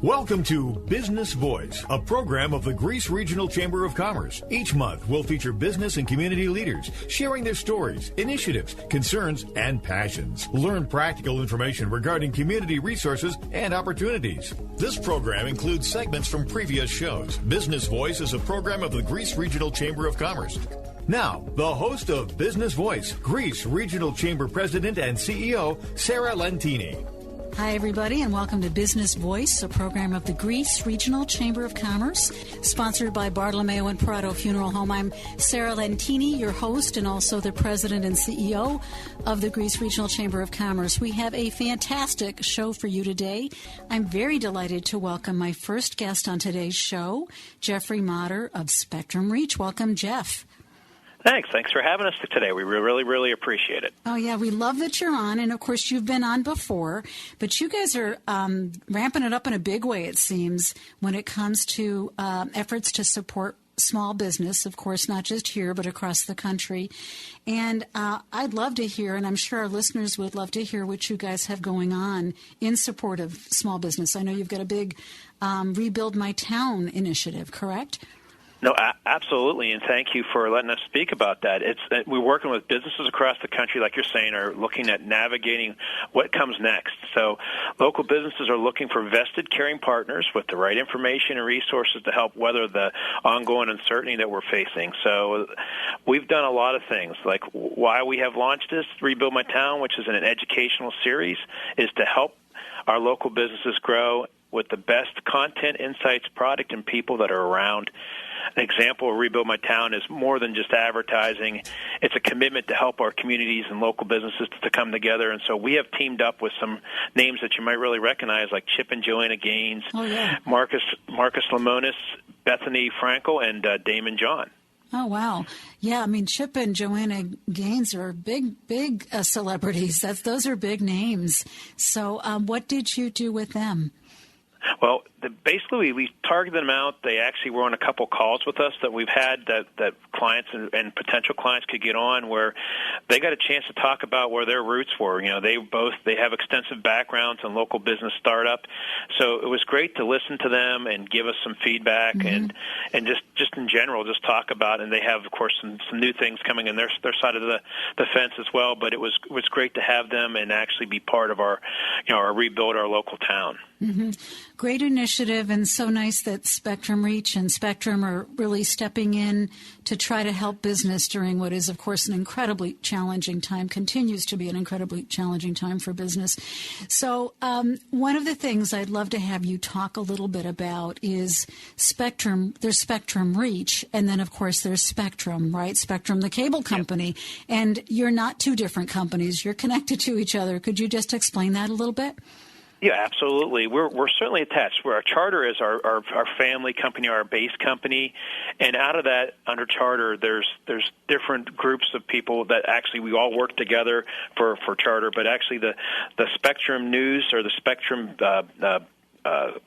Welcome to Business Voice, a program of the Greece Regional Chamber of Commerce. Each month, we'll feature business and community leaders sharing their stories, initiatives, concerns, and passions. Learn practical information regarding community resources and opportunities. This program includes segments from previous shows. Business Voice is a program of the Greece Regional Chamber of Commerce. Now, the host of Business Voice, Greece Regional Chamber President and CEO, Sarah Lentini. Hi, everybody, and welcome to Business Voice, a program of the Greece Regional Chamber of Commerce, sponsored by Bartolomeo and Prado Funeral Home. I'm Sarah Lentini, your host, and also the president and CEO of the Greece Regional Chamber of Commerce. We have a fantastic show for you today. I'm very delighted to welcome my first guest on today's show, Jeffrey Motter of Spectrum Reach. Welcome, Jeff. Thanks for having us today. We really appreciate it. Oh, yeah, we love that you're on, and of course you've been on before, but you guys are ramping it up in a big way, it seems, when it comes to efforts to support small business, of course, not just here, but across the country. And I'd love to hear, and I'm sure our listeners would love to hear what you guys have going on in support of small business. I know you've got a big Rebuild My Town initiative, correct? No, absolutely, and thank you for letting us speak about that. We're working with businesses across the country, like you're saying, are looking at navigating what comes next. So local businesses are looking for vested caring partners with the right information and resources to help weather the ongoing uncertainty that we're facing. So we've done a lot of things, like why we have launched this, Rebuild My Town, which is an educational series, is to help our local businesses grow with the best content, insights, product, and people that are around. An example of Rebuild My Town is more than just advertising. It's a commitment to help our communities and local businesses to come together. And so we have teamed up with some names that you might really recognize, like Chip and Joanna Gaines, Marcus Lemonis, Bethany Frankel, and Damon John. Oh, wow. Yeah, I mean, Chip and Joanna Gaines are big celebrities. Those are big names. So what did you do with them? Well, basically, we targeted them out. They actually were on a couple calls with us that we've had that clients and potential clients could get on, where they got a chance to talk about where their roots were. You know, they have extensive backgrounds in local business startup, so it was great to listen to them and give us some feedback and just in general just talk about. And they have, of course, some new things coming in their side of the fence as well. But it was great to have them and actually be part of our rebuild our local town. Mm-hmm. Great initiative, and so nice that Spectrum Reach and Spectrum are really stepping in to try to help business during what is, of course, an incredibly challenging time, continues to be an incredibly challenging time for business. So one of the things I'd love to have you talk a little bit about is Spectrum. There's Spectrum Reach, and then, of course, there's Spectrum, right? Spectrum, the cable company. Yeah. And you're not two different companies. You're connected to each other. Could you just explain that a little bit? Yeah, absolutely. We're certainly attached. Our charter is our family company, our base company, and out of that, under charter, there's different groups of people that actually we all work together for charter. But actually, the Spectrum News or the Spectrum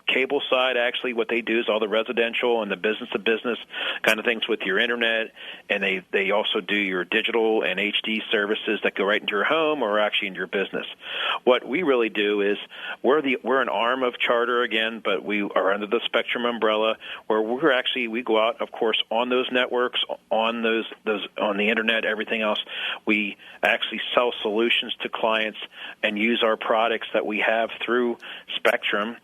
cable side, actually what they do is all the residential and the business-to-business kind of things with your internet, and they also do your digital and HD services that go right into your home or actually into your business. What we really do is we're an arm of charter again, but we are under the Spectrum umbrella, where we go out, of course, on those networks, on those on the internet, everything else. We actually sell solutions to clients and use our products that we have through Spectrum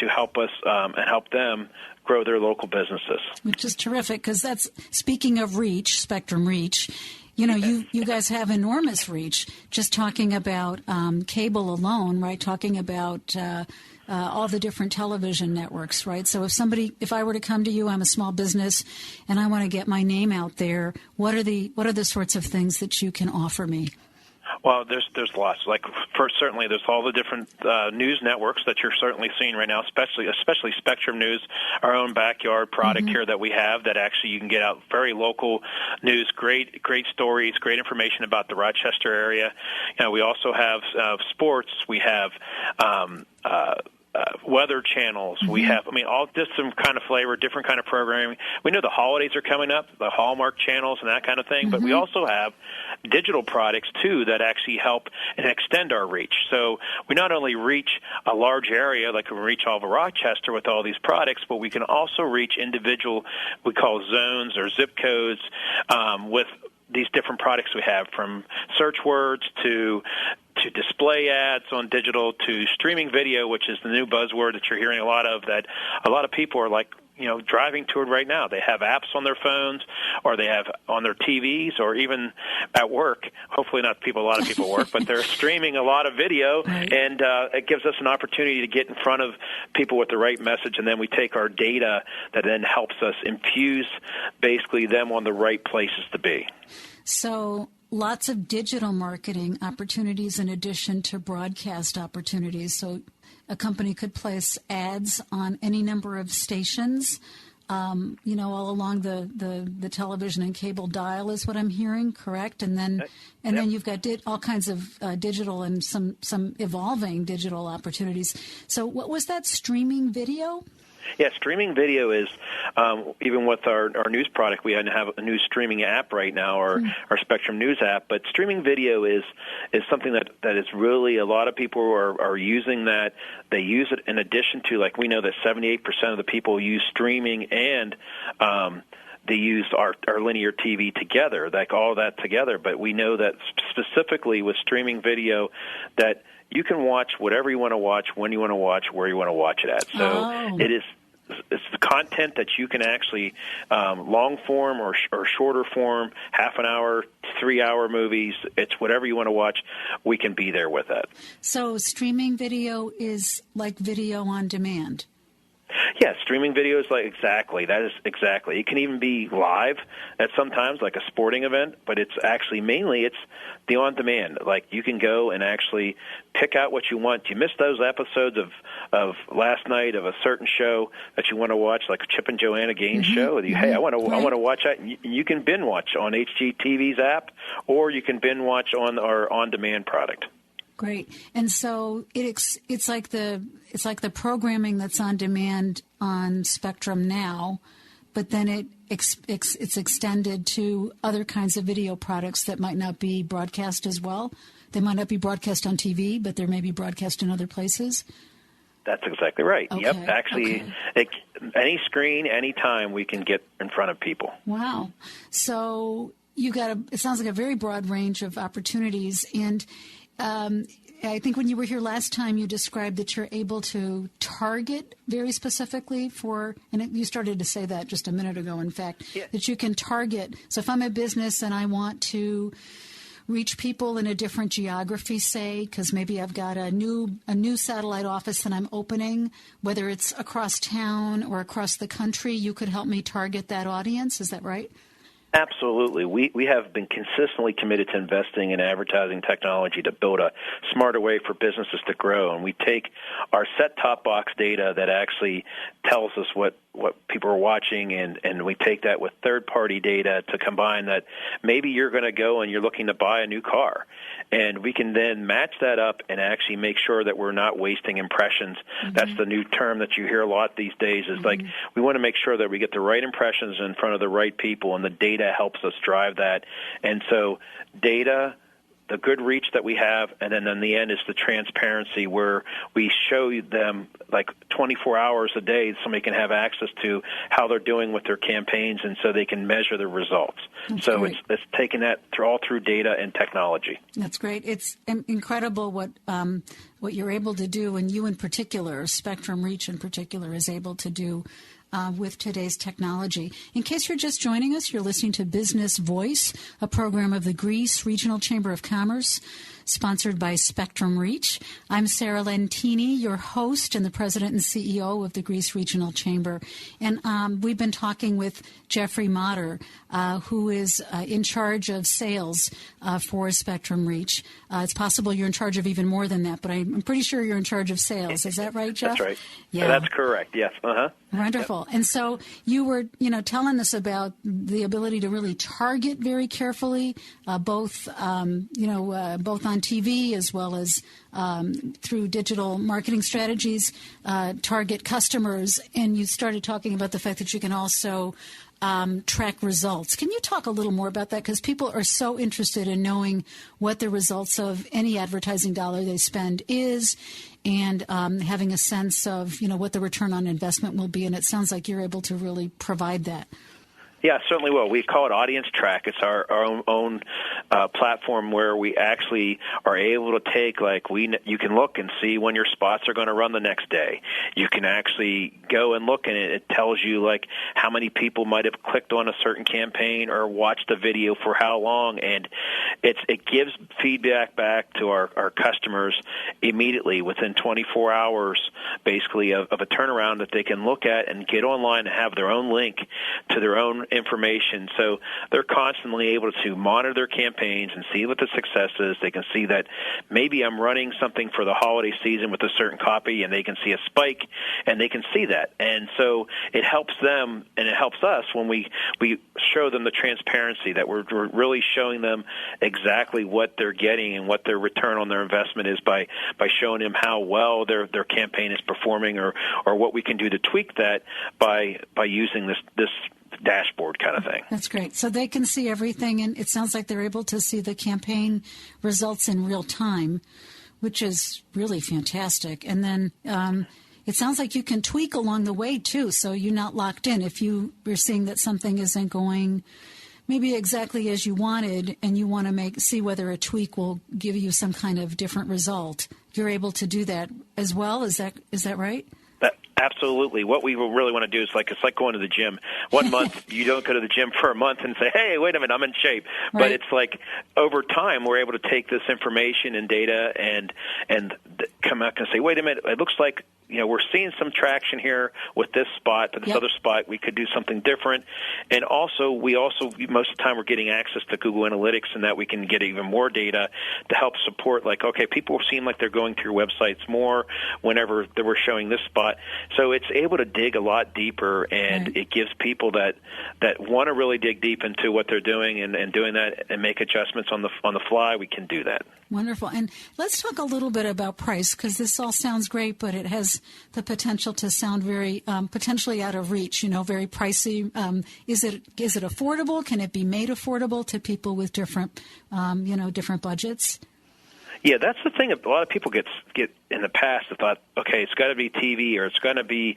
to help us and help them grow their local businesses. Which is terrific, because that's, speaking of reach, Spectrum Reach, you know, you guys have enormous reach. Just talking about cable alone, right? Talking about all the different television networks, right? So if I were to come to you, I'm a small business, and I want to get my name out there, what are the sorts of things that you can offer me? Well, there's lots. Like, certainly, there's all the different news networks that you're certainly seeing right now, especially Spectrum News, our own backyard product here that we have that actually you can get out very local news, great stories, great information about the Rochester area. You know, we also have sports. We have weather channels. We have, all just some kind of flavor, different kind of programming. We know the holidays are coming up, the Hallmark channels and that kind of thing, but we also have digital products too that actually help and extend our reach. So we not only reach a large area, like we reach all of Rochester with all these products, but we can also reach individual, we call zones or zip codes, with these different products we have, from search words to display ads on digital to streaming video, which is the new buzzword that you're hearing a lot of, that a lot of people are like, driving toward right now. They have apps on their phones, or they have on their TVs, or even at work. Hopefully not a lot of people work, but they're streaming a lot of video, and it gives us an opportunity to get in front of people with the right message, and then we take our data that then helps us infuse basically them on the right places to be. So lots of digital marketing opportunities in addition to broadcast opportunities. So a company could place ads on any number of stations, all along the television and cable dial is what I'm hearing, correct? And then then you've got all kinds of digital and some evolving digital opportunities. So what was that, streaming video? Yeah, streaming video is, even with our news product, we have a new streaming app right now, our Spectrum News app. But streaming video is something that is really, a lot of people are using that. They use it in addition to, like, we know that 78% of the people use streaming and they use our linear TV together, like all that together. But we know that specifically with streaming video that you can watch whatever you want to watch, when you want to watch, where you want to watch it at. So it's the content that you can actually, long form or shorter form, half an hour, 3-hour movies. It's whatever you want to watch. We can be there with that. So streaming video is like video on demand. Yeah, streaming video is like exactly. That is exactly. It can even be live at sometimes, like a sporting event, but it's actually mainly it's the on-demand. Like you can go and actually pick out what you want. You missed those episodes of last night of a certain show that you want to watch, like Chip and Joanna Gaines show. Hey, I want to watch that. You can binge watch on HGTV's app, or you can binge watch on our on-demand product. Great. And so it's like the programming that's on demand on Spectrum now, but then it's extended to other kinds of video products that might not be broadcast as well. They might not be broadcast on TV, but they may be broadcast in other places. That's exactly right. Okay. Yep. Actually, any screen, any time, we can get in front of people. Wow. So it sounds like a very broad range of opportunities. And I think when you were here last time, you described that you're able to target very specifically and you started to say that just a minute ago, in fact, that you can target. So if I'm a business and I want to reach people in a different geography, say, because maybe I've got a new satellite office that I'm opening, whether it's across town or across the country, you could help me target that audience. Is that right? Absolutely. We have been consistently committed to investing in advertising technology to build a smarter way for businesses to grow. And we take our set-top box data that actually tells us what people are watching, and we take that with third-party data to combine that. Maybe you're going to go and you're looking to buy a new car, and we can then match that up and actually make sure that we're not wasting impressions. Mm-hmm. That's the new term that you hear a lot these days, is like we want to make sure that we get the right impressions in front of the right people, and the data helps us drive that. And so data, the good reach that we have, and then in the end is the transparency where we show them like 24 hours a day somebody can have access to how they're doing with their campaigns, and so they can measure the results. That's so great. It's taking that all through data and technology. That's great. It's incredible what you're able to do, and you in particular, Spectrum Reach in particular, is able to do with today's technology. In case you're just joining us, you're listening to Business Voice, a program of the Greece Regional Chamber of Commerce, sponsored by Spectrum Reach. I'm Sarah Lentini, your host and the president and CEO of the Greece Regional Chamber. And we've been talking with Jeffrey Motter, who is in charge of sales for Spectrum Reach. It's possible you're in charge of even more than that, but I'm pretty sure you're in charge of sales. Is that right, Jeff? That's right. Yeah. That's correct, yes. Uh-huh. Wonderful. Yep. And so you were, telling us about the ability to really target very carefully, both on TV as well as through digital marketing strategies, target customers. And you started talking about the fact that you can also track results. Can you talk a little more about that? Because people are so interested in knowing what the results of any advertising dollar they spend is, and having a sense of, what the return on investment will be. And it sounds like you're able to really provide that. Yeah, certainly will. We call it Audience Track. It's our own platform where we actually are able to take, you can look and see when your spots are going to run the next day. You can actually go and look, and it tells you, how many people might have clicked on a certain campaign or watched the video for how long, and it gives feedback back to our customers immediately within 24 hours, basically, of a turnaround that they can look at and get online and have their own link to their own information. So they're constantly able to monitor their campaigns and see what the success is. They can see that maybe I'm running something for the holiday season with a certain copy, and they can see a spike, and they can see that. And so it helps them, and it helps us when we show them the transparency, that we're really showing them exactly what they're getting and what their return on their investment is by showing them how well their campaign is performing, or what we can do to tweak that by using this dashboard kind of thing. That's great. So they can see everything, and it sounds like they're able to see the campaign results in real time, which is really fantastic. And then it sounds like you can tweak along the way, too, so you're not locked in. If you're seeing that something isn't going maybe exactly as you wanted, and you want to see whether a tweak will give you some kind of different result, you're able to do that as well. Is that right? Absolutely. What we really want to do is it's like going to the gym. 1 month, you don't go to the gym for a month and say, hey, wait a minute, I'm in shape. Right. But it's over time, we're able to take this information and data and come out and say, wait a minute, it looks like we're seeing some traction here with this spot, but this other spot, we could do something different. And also, most of the time, we're getting access to Google Analytics, and that we can get even more data to help support, people seem like they're going to your websites more whenever they were showing this spot. So it's able to dig a lot deeper, and it gives people that want to really dig deep into what they're doing and doing that and make adjustments on the fly. We can do that. Wonderful. And let's talk a little bit about price, because this all sounds great, but it has the potential to sound very potentially out of reach, very pricey. Is it affordable? Can it be made affordable to people with different budgets? Yeah, that's the thing. A lot of people get in the past have thought, okay, it's got to be TV, or it's going to be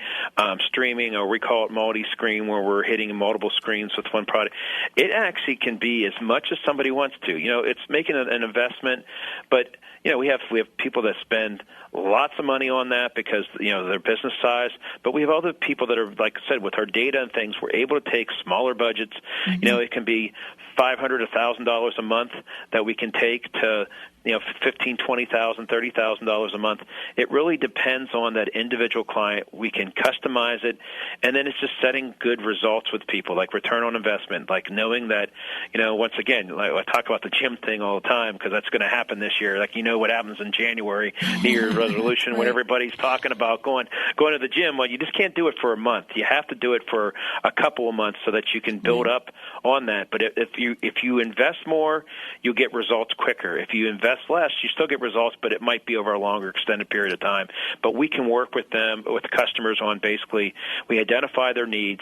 streaming, or we call it multi-screen, where we're hitting multiple screens with one product. It actually can be as much as somebody wants to. It's making an investment, but we have people that spend lots of money on that because their business size. But we have other people that are, like I said, with our data and things, we're able to take smaller budgets. Mm-hmm. It can be $500, $1,000 a month that we can take to $15,000, $20,000, $30,000 a month. It really depends on that individual client. We can customize it, and then it's just setting good results with people, like return on investment, like knowing that, once again, I talk about the gym thing all the time because that's going to happen this year. What happens in January, New Year's resolution, when everybody's talking about going to the gym. Well, you just can't do it for a month. You have to do it for a couple of months so that you can build up on that. But if you invest more, you'll get results quicker. If you invest less, you still get results, but it might be over a longer extended period of time. But we can work with them, with the customers on basically, we identify their needs,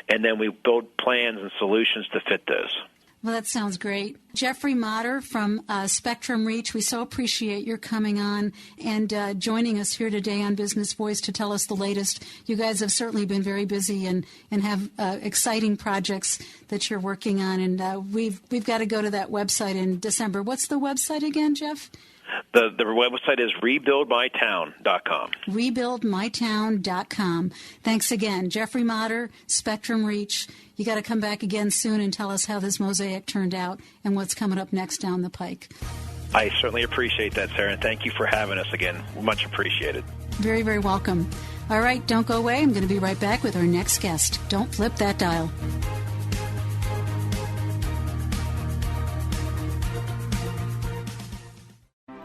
and then we build plans and solutions to fit those. Well, that sounds great. Jeffrey Motter from Spectrum Reach, we so appreciate your coming on and joining us here today on Business Voice to tell us the latest. You guys have certainly been very busy and have exciting projects that you're working on, and we've got to go to that website in December. What's the website again, Jeff? The website is rebuildmytown.com. Rebuildmytown.com. Thanks again. Jeffrey Motter, Spectrum Reach. You got to come back again soon and tell us how this mosaic turned out and what's coming up next down the pike. I certainly appreciate that, Sarah, and thank you for having us again. Much appreciated. Very, very welcome. All right, don't go away. I'm going to be right back with our next guest. Don't flip that dial.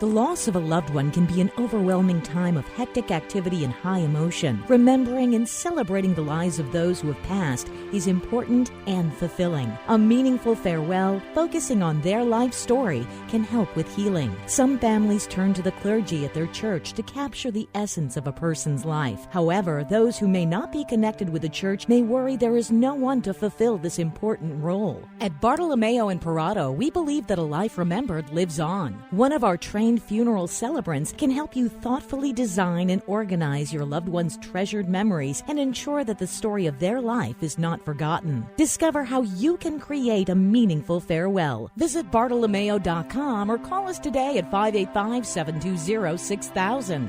The loss of a loved one can be an overwhelming time of hectic activity and high emotion. Remembering and celebrating the lives of those who have passed is important and fulfilling. A meaningful farewell, focusing on their life story, can help with healing. Some families turn to the clergy at their church to capture the essence of a person's life. However, those who may not be connected with the church may worry there is no one to fulfill this important role. At Bartolomeo and Parado, we believe that a life remembered lives on. One of our trained funeral celebrants can help you thoughtfully design and organize your loved one's treasured memories and ensure that the story of their life is not forgotten. Discover how you can create a meaningful farewell. Visit Bartolomeo.com or call us today at 585-720-6000.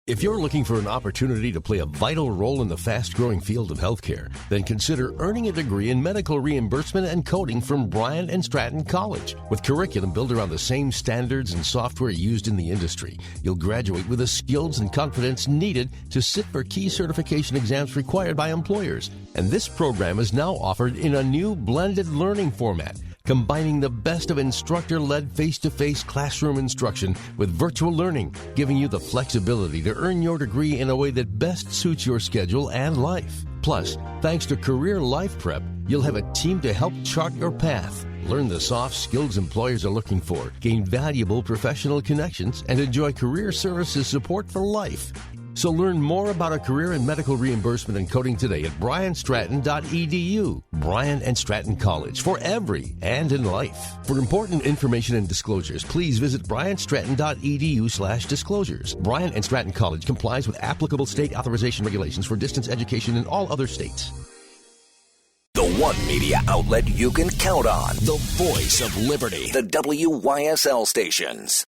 If you're looking for an opportunity to play a vital role in the fast-growing field of healthcare, then consider earning a degree in medical reimbursement and coding from Bryant and Stratton College. With curriculum built around the same standards and software used in the industry, you'll graduate with the skills and confidence needed to sit for key certification exams required by employers. And this program is now offered in a new blended learning format, combining the best of instructor-led face-to-face classroom instruction with virtual learning, giving you the flexibility to earn your degree in a way that best suits your schedule and life. Plus, thanks to Career Life Prep, you'll have a team to help chart your path, learn the soft skills employers are looking for, gain valuable professional connections, and enjoy career services support for life. So learn more about a career in medical reimbursement and coding today at bryantstratton.edu. Bryant and Stratton College, for every and in life. For important information and disclosures, please visit bryantstratton.edu/disclosures. Bryant and Stratton College complies with applicable state authorization regulations for distance education in all other states. The one media outlet you can count on. The voice of liberty. The WYSL stations.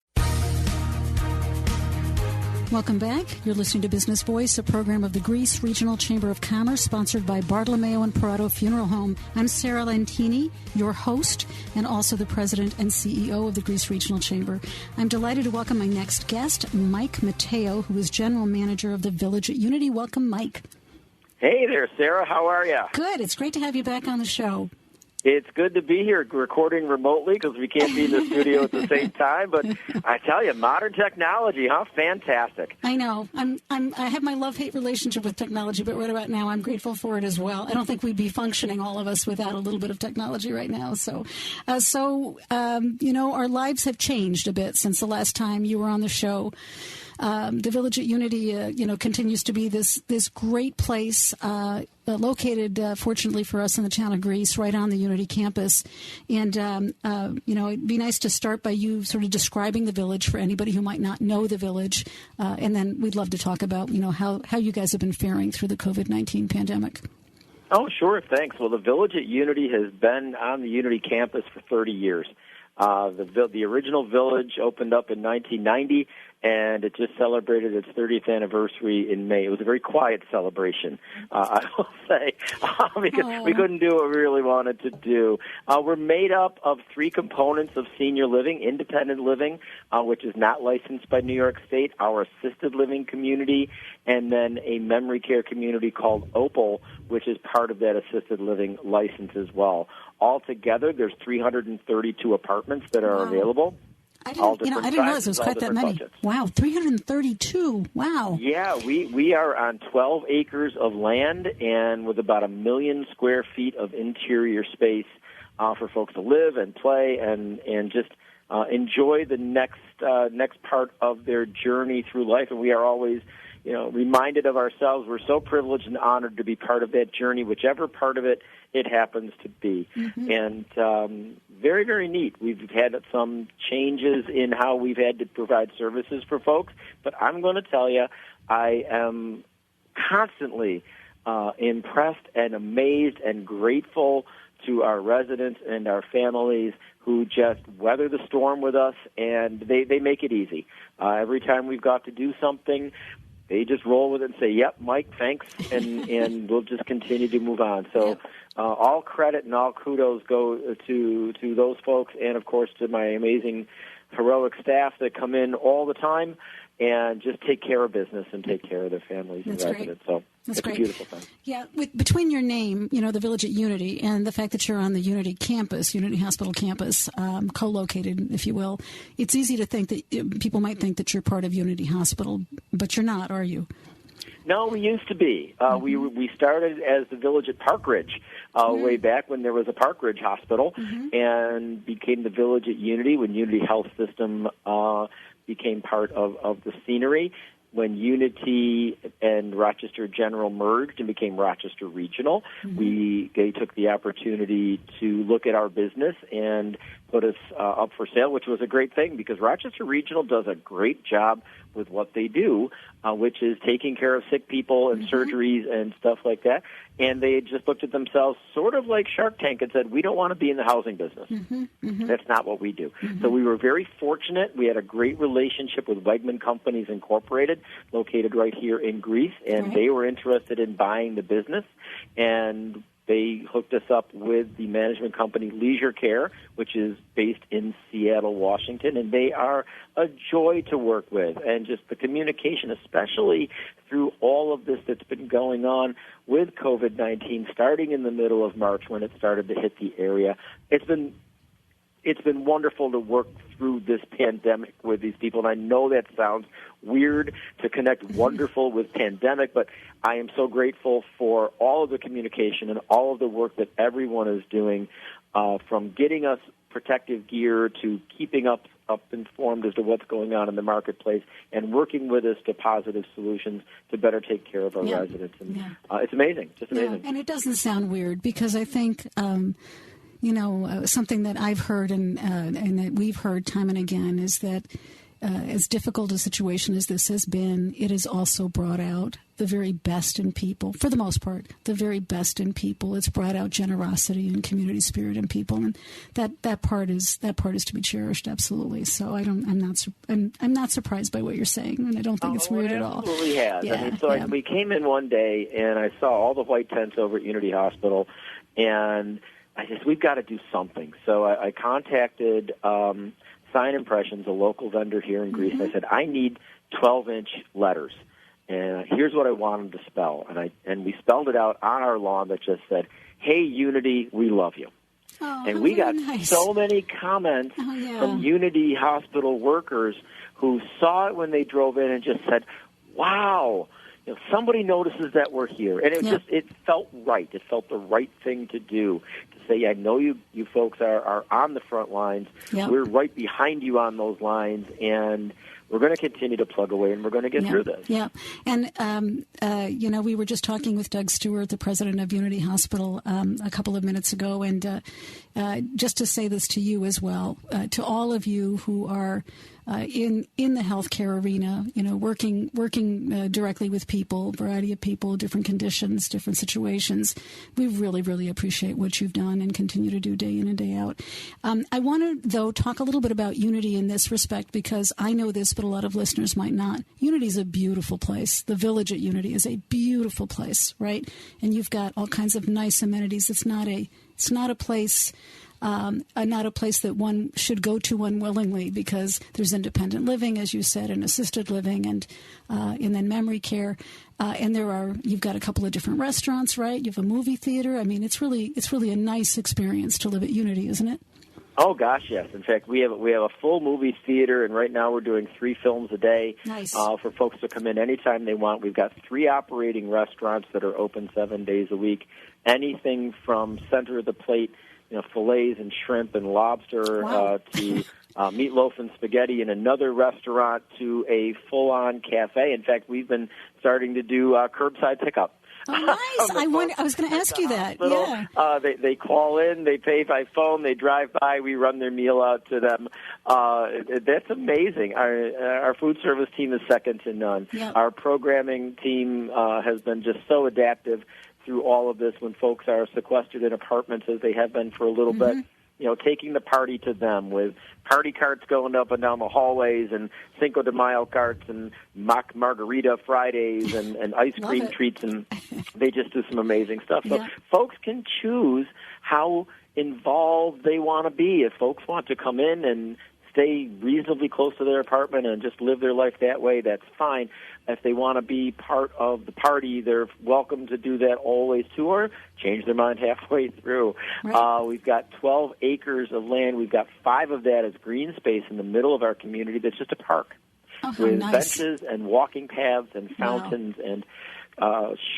Welcome back. You're listening to Business Voice, a program of the Greece Regional Chamber of Commerce, sponsored by Bartolomeo and Parado Funeral Home. I'm Sarah Lentini, your host, and also the president and CEO of the Greece Regional Chamber. I'm delighted to welcome my next guest, Mike Matteo, who is general manager of the Village at Unity. Welcome, Mike. Hey there, Sarah. How are you? Good. It's great to have you back on the show. It's good to be here recording remotely because we can't be in the studio at the same time. But I tell you, modern technology, huh? Fantastic. I know. I have my love-hate relationship with technology, but right about now I'm grateful for it as well. I don't think we'd be functioning, all of us, without a little bit of technology right now. So, our lives have changed a bit since the last time you were on the show. The Village at Unity, continues to be this great place located, fortunately for us, in the town of Greece, right on the Unity campus. And, it'd be nice to start by you sort of describing the Village for anybody who might not know the Village. And then we'd love to talk about, how you guys have been faring through the COVID-19 pandemic. Oh, sure. Thanks. Well, the Village at Unity has been on the Unity campus for 30 years. The original Village opened up in 1990, and it just celebrated its 30th anniversary in May. It was a very quiet celebration, I will say, because we couldn't do what we really wanted to do. We're made up of three components of senior living: independent living, which is not licensed by New York State, our assisted living community, and then a memory care community called Opal, which is part of that assisted living license as well. Altogether, there's 332 apartments that are available. I didn't realize there was quite that many. Budgets. Wow, 332. Wow. Yeah, we are on 12 acres of land and with about 1 million square feet of interior space for folks to live and play and just enjoy the next part of their journey through life. And we are always, reminded of ourselves. We're so privileged and honored to be part of that journey, whichever part of it happens to be. Mm-hmm. And very, very neat. We've had some changes in how we've had to provide services for folks, but I'm going to tell you, I am constantly impressed and amazed and grateful to our residents and our families who just weather the storm with us, and they make it easy. Every time we've got to do something, they just roll with it and say, "Yep, Mike, thanks," and we'll just continue to move on. So all credit and all kudos go to those folks, and of course to my amazing heroic staff that come in all the time and just take care of business and take care of their families and residents. So That's it's great. a beautiful thing. Yeah, between your name, the Village at Unity, and the fact that you're on the Unity campus, Unity Hospital campus, co-located, if you will, it's easy to think that people might think that you're part of Unity Hospital, but you're not, are you? No, we used to be. We started as the Village at Park Ridge way back when there was a Park Ridge Hospital, and became the Village at Unity when Unity Health System became part of the scenery. When Unity and Rochester General merged and became Rochester Regional, they took the opportunity to look at our business and put us up for sale, which was a great thing because Rochester Regional does a great job with what they do, which is taking care of sick people and surgeries and stuff like that. And they just looked at themselves sort of like Shark Tank and said, we don't want to be in the housing business. That's not what we do. So we were very fortunate. We had a great relationship with Wegman Companies Incorporated, located right here in Greece, and they were interested in buying the business. And they hooked us up with the management company Leisure Care, which is based in Seattle, Washington, and they are a joy to work with. And just the communication, especially through all of this that's been going on with COVID-19, starting in the middle of March when it started to hit the area, it's been wonderful to work through this pandemic with these people. And I know that sounds weird to connect wonderful with pandemic, but I am so grateful for all of the communication and all of the work that everyone is doing, from getting us protective gear to keeping up informed as to what's going on in the marketplace and working with us to positive solutions to better take care of our residents. And it's amazing, just amazing. And it doesn't sound weird because I think something that I've heard and that we've heard time and again is that as difficult a situation as this has been, it has also brought out the very best in people, for the most part, the very best in people. It's brought out generosity and community spirit in people, and that part is to be cherished, absolutely. So I'm not surprised by what you're saying, and I don't think it's weird at all. It absolutely has. Yeah, we came in one day, and I saw all the white tents over at Unity Hospital, and I said, we've got to do something. So I contacted Sign Impressions, a local vendor here in Greece. And I said, I need 12-inch letters, and here's what I want them to spell. And we spelled it out on our lawn that just said, "Hey, Unity, we love you." And we got so many comments from Unity Hospital workers who saw it when they drove in and just said, wow, somebody notices that we're here. And it felt right. It felt the right thing to do, to say, I know you folks are on the front lines. We're right behind you on those lines, and we're going to continue to plug away, and we're going to get through this. Yeah, and, we were just talking with Doug Stewart, the president of Unity Hospital, a couple of minutes ago, and just to say this to you as well, to all of you who are in the healthcare arena, working directly with people, variety of people, different conditions, different situations. We really, really appreciate what you've done and continue to do day in and day out. I want to, though, talk a little bit about Unity in this respect, because I know this, but a lot of listeners might not. Unity is a beautiful place. The Village at Unity is a beautiful place, right? And you've got all kinds of nice amenities. It's not a place. Not a place that one should go to unwillingly, because there's independent living, as you said, and assisted living, and then memory care, and you've got a couple of different restaurants, right? You have a movie theater. I mean, it's really a nice experience to live at Unity, isn't it? Oh gosh, yes. In fact, we have a full movie theater, and right now we're doing 3 films a day for folks to come in anytime they want. We've got 3 operating restaurants that are open 7 days a week. Anything from center of the plate, fillets and shrimp and lobster, to meatloaf and spaghetti in another restaurant, to a full-on cafe. In fact, we've been starting to do curbside pickup. Oh, nice. I was going to ask you that. Yeah. They call in, they pay by phone, they drive by, we run their meal out to them. That's amazing. Our food service team is second to none. Yep. Our programming team has been just so adaptive through all of this when folks are sequestered in apartments, as they have been for a little bit, taking the party to them with party carts going up and down the hallways, and Cinco de Mayo carts, and mock margarita Fridays, and ice cream treats, and they just do some amazing stuff. So folks can choose how involved they want to be. If folks want to come in and stay reasonably close to their apartment and just live their life that way, that's fine. If they want to be part of the party, they're welcome to do that always too, or change their mind halfway through. Right. We've got 12 acres of land. We've got 5 of that as green space in the middle of our community that's just a park with benches and walking paths and fountains and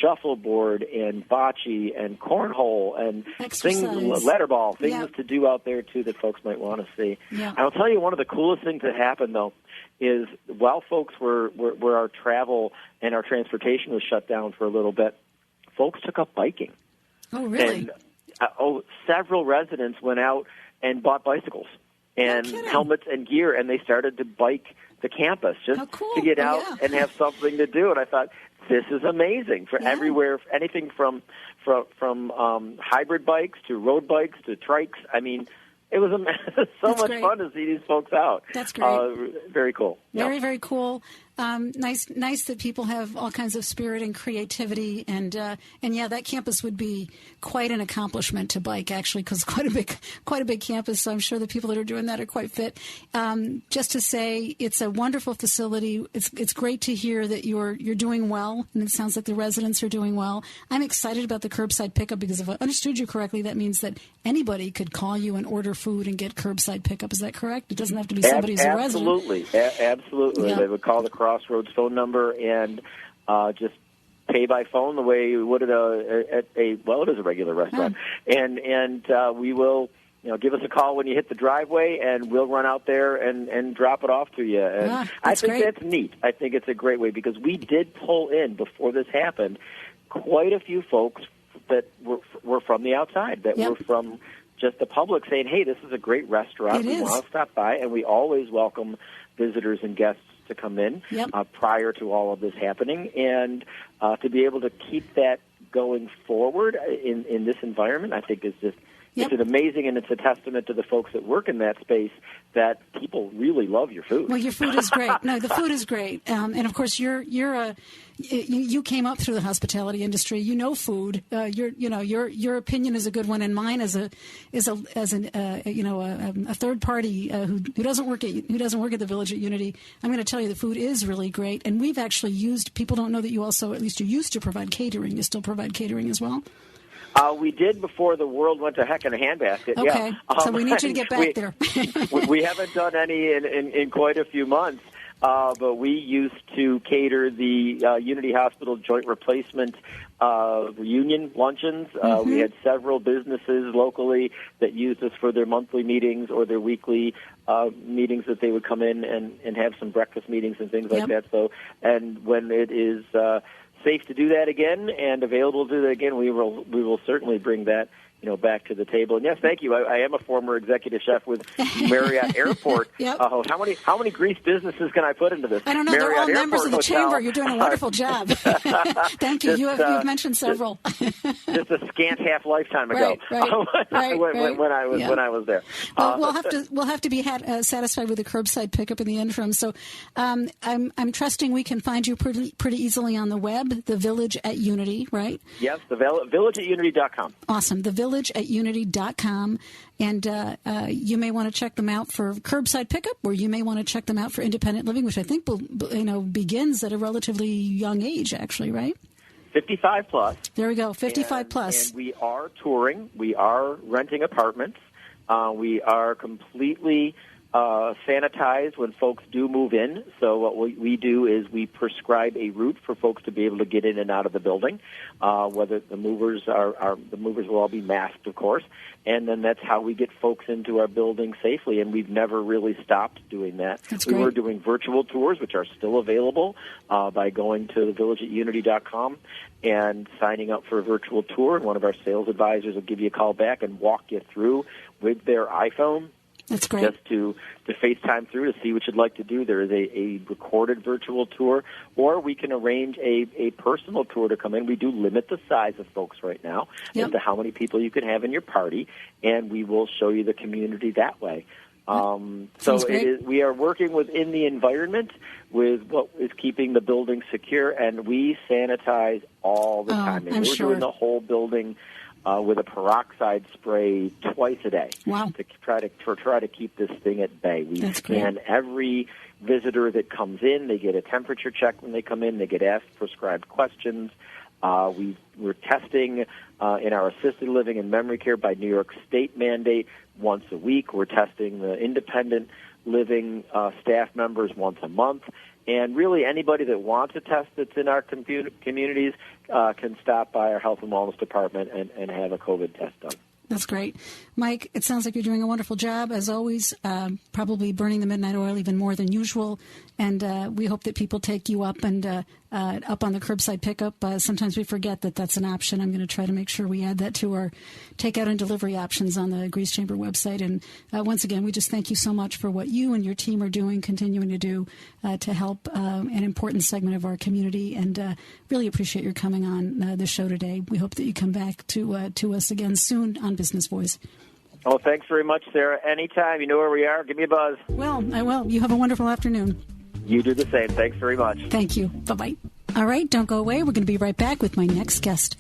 shuffleboard and bocce and cornhole and things, letterball, things to do out there, too, that folks might want to see. Yeah. I'll tell you, one of the coolest things that happened, though, is while folks were our travel and our transportation was shut down for a little bit, folks took up biking. Oh, really? And several residents went out and bought bicycles and helmets and gear, and they started to bike the campus just to get out and have something to do. And I thought, this is amazing for everywhere, anything from hybrid bikes to road bikes to trikes. I mean, it was so much fun to see these folks out. That's great. Very cool. Very, very cool. Nice that people have all kinds of spirit and creativity, and that campus would be quite an accomplishment to bike, actually, because quite a big campus. So I'm sure the people that are doing that are quite fit. Just to say, it's a wonderful facility. It's great to hear that you're doing well, and it sounds like the residents are doing well. I'm excited about the curbside pickup because if I understood you correctly, that means that anybody could call you and order food and get curbside pickup. Is that correct? It doesn't have to be somebody who's a resident. Absolutely. Yeah. They would call the Crossroads phone number and just pay by phone the way you would at it is a regular restaurant. And we will, give us a call when you hit the driveway, and we'll run out there and drop it off to you. And I think that's neat. I think it's a great way because we did pull in, before this happened, quite a few folks that were from the outside, that were from just the public saying, hey, this is a great restaurant. We want to stop by, and we always welcome visitors and guests to come in prior to all of this happening, and to be able to keep that going forward in this environment, I think is just it's an amazing, and it's a testament to the folks that work in that space that people really love your food. Well, your food is great. No, the food is great, and of course you came up through the hospitality industry. You know food. Your opinion is a good one, and mine as a third party who doesn't work at the Village at Unity. I'm going to tell you the food is really great, and we've actually used. People don't know that you also, at least you used to provide catering. You still provide catering as well. We did before the world went to heck in a handbasket. Okay, so we need you to get back there. We haven't done any in quite a few months, but we used to cater the Unity Hospital Joint Replacement reunion luncheons. We had several businesses locally that used us for their monthly meetings or their weekly meetings that they would come in and have some breakfast meetings and things like that. So, and when it is safe to do that again and available to do that again, we will certainly bring that back to the table. And yes, thank you. I am a former executive chef with Marriott Airport. How many grease businesses can I put into this? I don't know. Marriott They're all members Airport of the Hotel. Chamber. You're doing a wonderful job. Thank you. You've mentioned several. Just a scant half lifetime ago. When I was there. Well, we'll have to be satisfied with the curbside pickup in the interim. So I'm trusting we can find you pretty easily on the web. The Village at Unity, right? Yes, the villageatunity.com. Awesome. The villageatunity.com, and you may want to check them out for curbside pickup, or you may want to check them out for independent living, which I think begins at a relatively young age, actually, right? 55 plus. There we go, 55 plus. And we are touring. We are renting apartments. We are completely sanitized when folks do move in. So what we do is we prescribe a route for folks to be able to get in and out of the building. Whether the movers the movers will all be masked, of course, and then that's how we get folks into our building safely. And we've never really stopped doing that. We were doing virtual tours, which are still available by going to villageatunity.com and signing up for a virtual tour. And one of our sales advisors will give you a call back and walk you through with their iPhone. That's great. Just to FaceTime through to see what you'd like to do. There is a recorded virtual tour, or we can arrange a personal tour to come in. We do limit the size of folks right now as to how many people you can have in your party, and we will show you the community that way. We are working within the environment with what is keeping the building secure, and we sanitize all the time. And we're doing the whole building with a peroxide spray twice a day. Wow. To try to keep this thing at bay. We That's scan great. every visitor that comes in. They get a temperature check when they come in. They get asked prescribed questions. We're testing in our assisted living and memory care by New York State mandate once a week. We're testing the independent living staff members once a month. And really anybody that wants a test that's in our communities can stop by our health and wellness department and have a COVID test done. That's great. Mike, it sounds like you're doing a wonderful job, as always, probably burning the midnight oil even more than usual. And we hope that people take you up and up on the curbside pickup. Sometimes we forget that that's an option. I'm going to try to make sure we add that to our takeout and delivery options on the Grease Chamber website. And once again, we just thank you so much for what you and your team are doing, continuing to do to help an important segment of our community. And really appreciate your coming on the show today. We hope that you come back to us again soon on Business Voice. Oh, thanks very much, Sarah. Anytime. You know where we are. Give me a buzz. Well, I will. You have a wonderful afternoon. You do the same. Thanks very much. Thank you. Bye-bye. All right, don't go away. We're going to be right back with my next guest.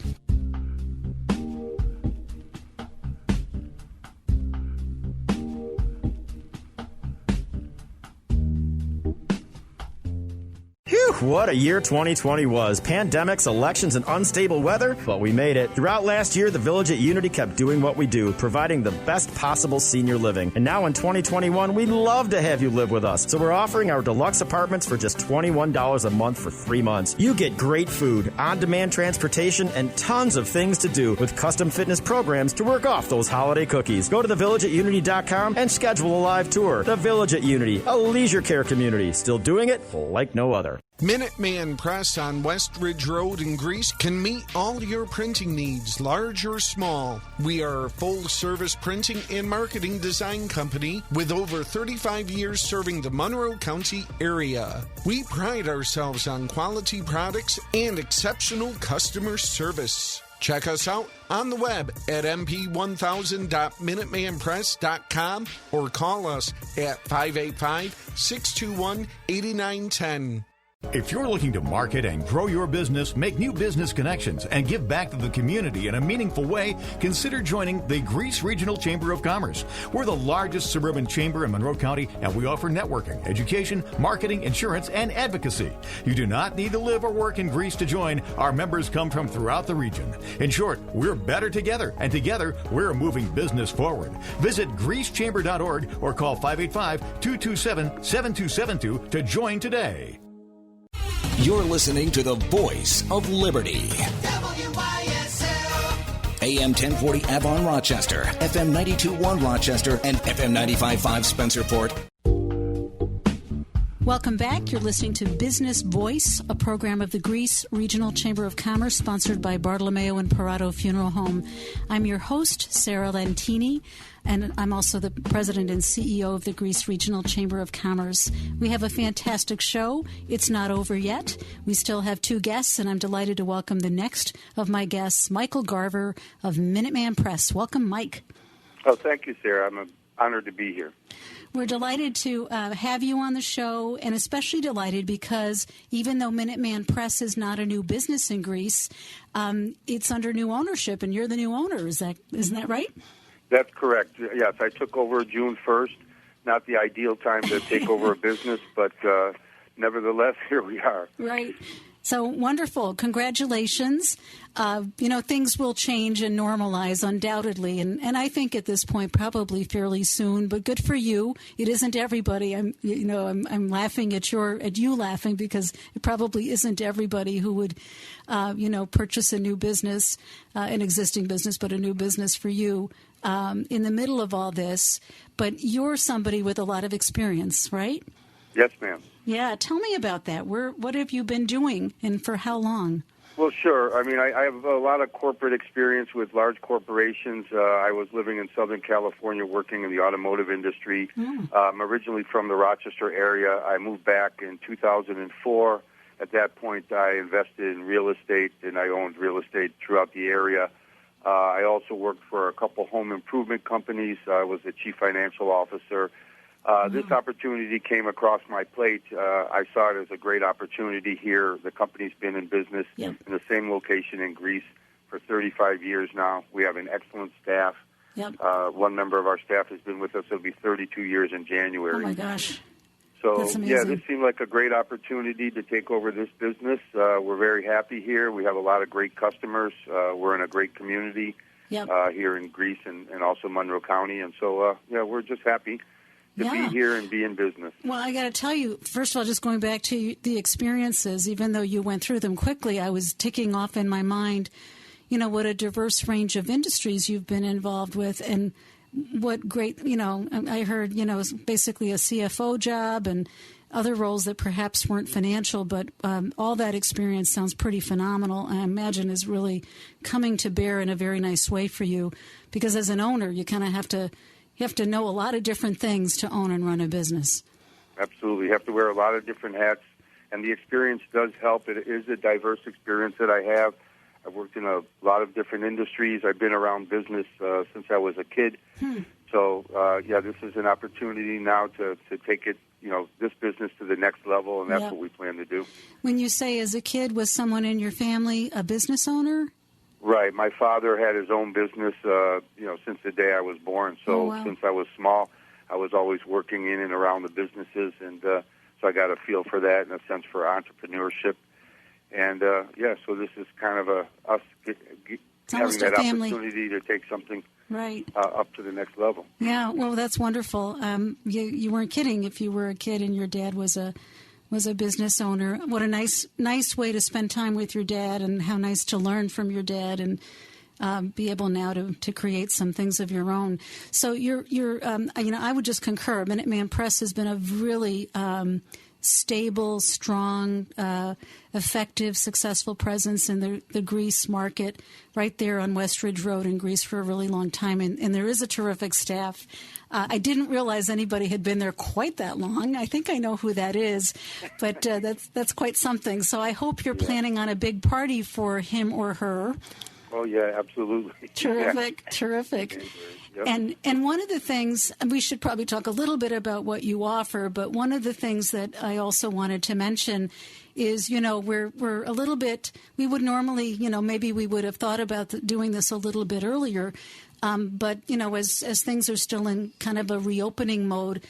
Phew, what a year 2020 was. Pandemics, elections, and unstable weather, but we made it. Throughout last year, the Village at Unity kept doing what we do, providing the best possible senior living. And now in 2021, we'd love to have you live with us. So we're offering our deluxe apartments for just $21 a month for 3 months. You get great food, on-demand transportation, and tons of things to do with custom fitness programs to work off those holiday cookies. Go to thevillageatunity.com and schedule a live tour. The Village at Unity, a leisure care community, still doing it like no other. Minuteman Press on West Ridge Road in Greece can meet all your printing needs, large or small. We are a full-service printing and marketing design company with over 35 years serving the Monroe County area. We pride ourselves on quality products and exceptional customer service. Check us out on the web at mp1000.minutemanpress.com or call us at 585-621-8910. If you're looking to market and grow your business, make new business connections, and give back to the community in a meaningful way, consider joining the Greece Regional Chamber of Commerce. We're the largest suburban chamber in Monroe County, and we offer networking, education, marketing, insurance, and advocacy. You do not need to live or work in Greece to join. Our members come from throughout the region. In short, we're better together, and together, we're moving business forward. Visit greecechamber.org or call 585-227-7272 to join today. You're listening to the Voice of Liberty. WYSL. AM 1040 Avon Rochester, FM 92.1 Rochester, and FM 95.5 Spencerport. Welcome back. You're listening to Business Voice, a program of the Greece Regional Chamber of Commerce sponsored by Bartolomeo and Parado Funeral Home. I'm your host, Sarah Lentini, and I'm also the president and CEO of the Greece Regional Chamber of Commerce. We have a fantastic show. It's not over yet. We still have 2 guests, and I'm delighted to welcome the next of my guests, Michael Garver of Minuteman Press. Welcome, Mike. Oh, thank you, Sarah. I'm honored to be here. We're delighted to have you on the show, and especially delighted because even though Minuteman Press is not a new business in Greece, it's under new ownership, and you're the new owner. Isn't that right? That's correct. Yes, I took over June 1st. Not the ideal time to take over a business, but nevertheless, here we are. Right. So wonderful. Congratulations. Things will change and normalize undoubtedly. And I think at this point, probably fairly soon, but good for you. It isn't everybody. I'm laughing at you laughing because it probably isn't everybody who would, purchase a new business, an existing business, but a new business for you in the middle of all this. But you're somebody with a lot of experience, right? Yes, ma'am. Yeah, tell me about that. What have you been doing, and for how long? Well, sure. I mean, I have a lot of corporate experience with large corporations. I was living in Southern California working in the automotive industry. I'm originally from the Rochester area. I moved back in 2004. At that point, I invested in real estate, and I owned real estate throughout the area. I also worked for a couple home improvement companies. I was the chief financial officer. This opportunity came across my plate. I saw it as a great opportunity here. The company's been in business in the same location in Greece for 35 years now. We have an excellent staff. Yep. One member of our staff has been with us. It'll be 32 years in January. Oh, my gosh. So, that's amazing. this seemed like a great opportunity to take over this business. We're very happy here. We have a lot of great customers. We're in a great community here in Greece and also Monroe County. And so, we're just happy to be here and be in business. Well, I got to tell you, first of all, just going back to the experiences, even though you went through them quickly, I was ticking off in my mind, what a diverse range of industries you've been involved with, and what great, I heard, basically a CFO job and other roles that perhaps weren't financial, but all that experience sounds pretty phenomenal. I imagine is really coming to bear in a very nice way for you, because as an owner, you kind of have to know a lot of different things to own and run a business. Absolutely. You have to wear a lot of different hats, and the experience does help. It is a diverse experience that I have. I've worked in a lot of different industries. I've been around business since I was a kid. So, this is an opportunity now to take it, this business to the next level, and that's what we plan to do. When you say as a kid, was someone in your family a business owner? Right. My father had his own business, since the day I was born. So since I was small, I was always working in and around the businesses, and so I got a feel for that and a sense for entrepreneurship. And, so this is kind of us having that opportunity to take something up to the next level. Yeah, well, that's wonderful. You weren't kidding if you were a kid and your dad was a business owner. What a nice way to spend time with your dad, and how nice to learn from your dad and be able now to create some things of your own. So I would just concur. Minuteman Press has been a really stable, strong, effective, successful presence in the Greece market right there on West Ridge Road in Greece for a really long time. And there is a terrific staff. I didn't realize anybody had been there quite that long. I think I know who that is, but that's quite something. So I hope you're planning on a big party for him or her. Oh, yeah, absolutely. Terrific. Yep. And one of the things, and we should probably talk a little bit about what you offer, but one of the things that I also wanted to mention is, we're a little bit, we would normally, maybe we would have thought about doing this a little bit earlier. But, as things are still in kind of a reopening mode,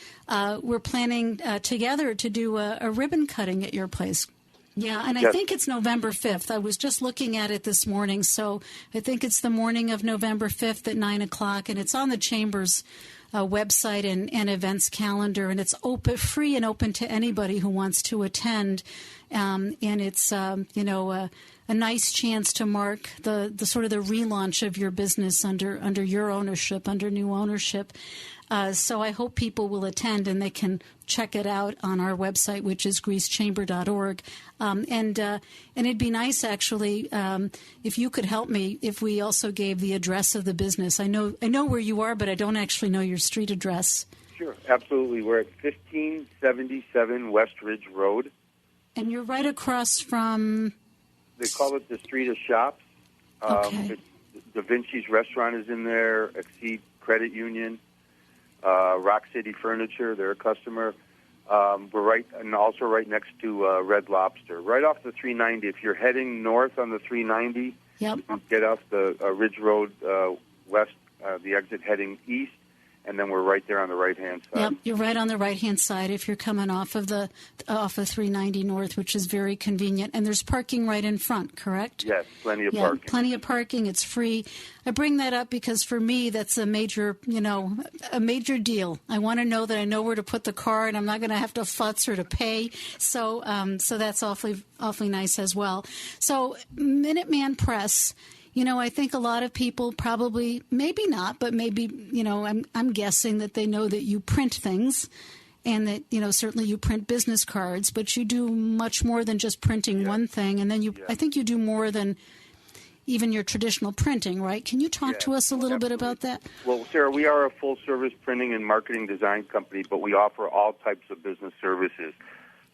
we're planning together to do a ribbon cutting at your place. Yeah, and I think it's November 5th. I was just looking at it this morning, so I think it's the morning of November 5th at 9 o'clock, and it's on the Chamber's website and events calendar, and it's free and open to anybody who wants to attend. And it's, a nice chance to mark the sort of the relaunch of your business under your ownership, under new ownership. So I hope people will attend, and they can check it out on our website, which is greecechamber.org. And it'd be nice, actually, if you could help me if we also gave the address of the business. I know where you are, but I don't actually know your street address. Sure, absolutely. We're at 1577 West Ridge Road. And you're right across from... They call it the Street of Shops. Okay. Da Vinci's Restaurant is in there, Exceed Credit Union. Rock City Furniture, they're a customer. We're also right next to Red Lobster, right off the 390. If you're heading north on the 390, get off the Ridge Road west, the exit heading east, and then we're right there on the right-hand side. Yep, you're right on the right-hand side if you're coming off of 390 North, which is very convenient. And there's parking right in front, correct? Yes, plenty of parking. Plenty of parking. It's free. I bring that up because for me, that's a major deal. I want to know that I know where to put the car, and I'm not going to have to futz or to pay. So that's awfully nice as well. So Minuteman Press. I think a lot of people probably, maybe not, but maybe, I'm guessing that they know that you print things, and that, certainly you print business cards, but you do much more than just printing one thing. And then I think you do more than even your traditional printing, right? Can you talk to us a little bit about that? Well, Sarah, we are a full-service printing and marketing design company, but we offer all types of business services,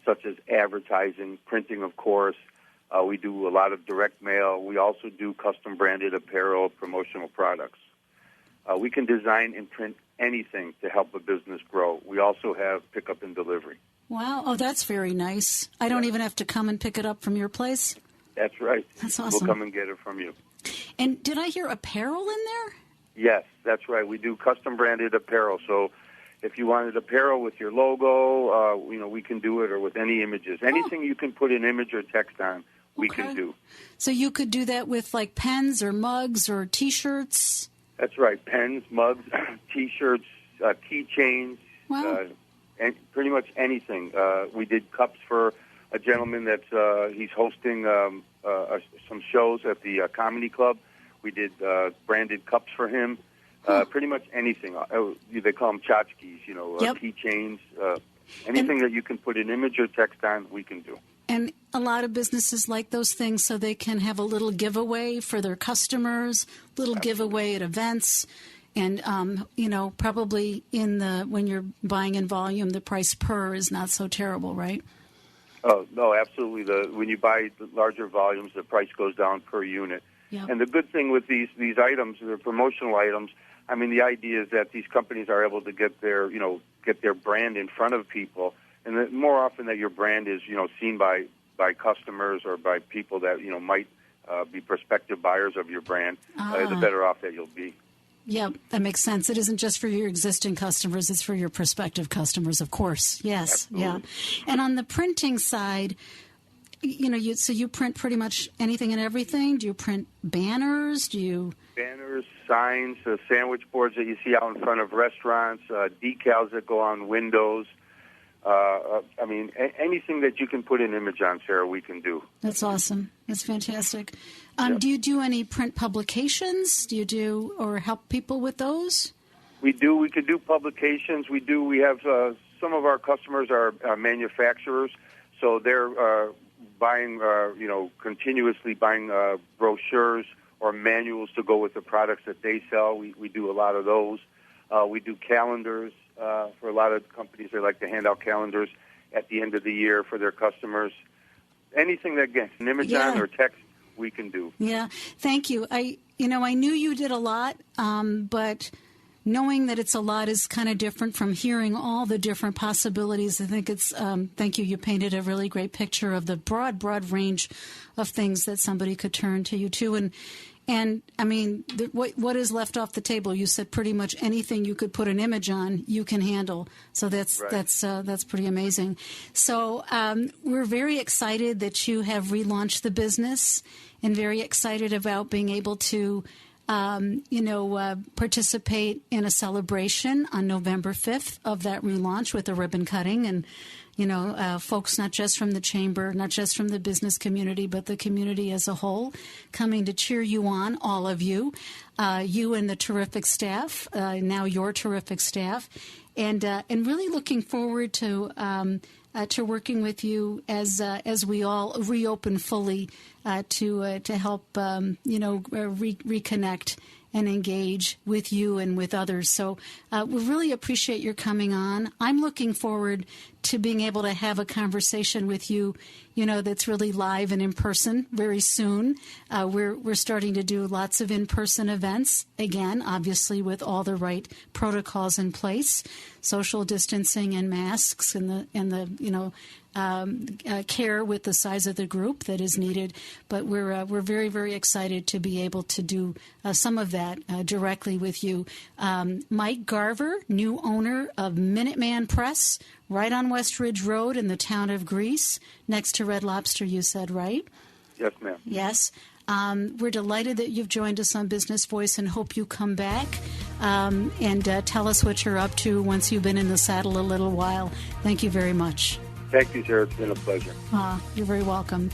such as advertising, printing, of course. We do a lot of direct mail. We also do custom-branded apparel, promotional products. We can design and print anything to help a business grow. We also have pickup and delivery. Wow. Oh, that's very nice. I don't even have to come and pick it up from your place? That's right. That's awesome. We'll come and get it from you. And did I hear apparel in there? Yes, that's right. We do custom branded apparel. So if you wanted apparel with your logo, we can do it, or with any images. Anything you can put an image or text on, we can do. So you could do that with like pens or mugs or T-shirts? That's right. Pens, mugs, T-shirts, keychains, and pretty much anything. We did cups for a gentleman that's he's hosting some shows at the comedy club. We did branded cups for him. Pretty much anything. They call them tchotchkes, keychains. Anything that you can put an image or text on, we can do. And a lot of businesses like those things so they can have a little giveaway for their customers, little giveaway at events. And, probably when you're buying in volume, the price per is not so terrible, right? Oh, no, absolutely. When you buy the larger volumes, the price goes down per unit. Yep. And the good thing with these items, they're promotional items. I mean, the idea is that these companies are able to get their brand in front of people. And the more often that your brand is, seen by customers or by people that, might be prospective buyers of your brand, the better off that you'll be. Yeah, that makes sense. It isn't just for your existing customers, it's for your prospective customers, of course. Yes, absolutely. Yeah. And on the printing side, so you print pretty much anything and everything? Do you print banners? Banners, signs, sandwich boards that you see out in front of restaurants, decals that go on windows. Anything that you can put an image on, Sarah, we can do. That's awesome. That's fantastic. Do you do any print publications? Do you do or help people with those? We do. We could do publications. We do. We have some of our customers are manufacturers, so they're continuously buying brochures or manuals to go with the products that they sell. We do a lot of those. We do calendars. For a lot of companies, they like to hand out calendars at the end of the year for their customers. Anything that gets an image on or text, we can do. Yeah, thank you. I knew you did a lot, but knowing that it's a lot is kind of different from hearing all the different possibilities. I think it's, thank you, you painted a really great picture of the broad range of things that somebody could turn to you to. And I mean, what is left off the table? You said pretty much anything you could put an image on, you can handle. So that's pretty amazing. So we're very excited that you have relaunched the business, and very excited about being able to, participate in a celebration on November 5th of that relaunch with a ribbon cutting and. Folks not just from the chamber, not just from the business community, but the community as a whole, coming to cheer you on, all of you, you and the terrific staff, now your terrific staff, and really looking forward to working with you as we all reopen fully to help reconnect and engage with you and with others. So we really appreciate your coming on. I'm looking forward to being able to have a conversation with you, that's really live and in person very soon. We're starting to do lots of in-person events, again, obviously with all the right protocols in place, social distancing and masks and the care with the size of the group that is needed. But we're very, very excited to be able to do some of that directly with you. Mike Garver, new owner of Minuteman Press, right on West Ridge Road in the town of Greece, next to Red Lobster, you said, right? Yes, ma'am. Yes. We're delighted that you've joined us on Business Voice and hope you come back and tell us what you're up to once you've been in the saddle a little while. Thank you very much. Thank you, Sarah. It's been a pleasure. You're very welcome.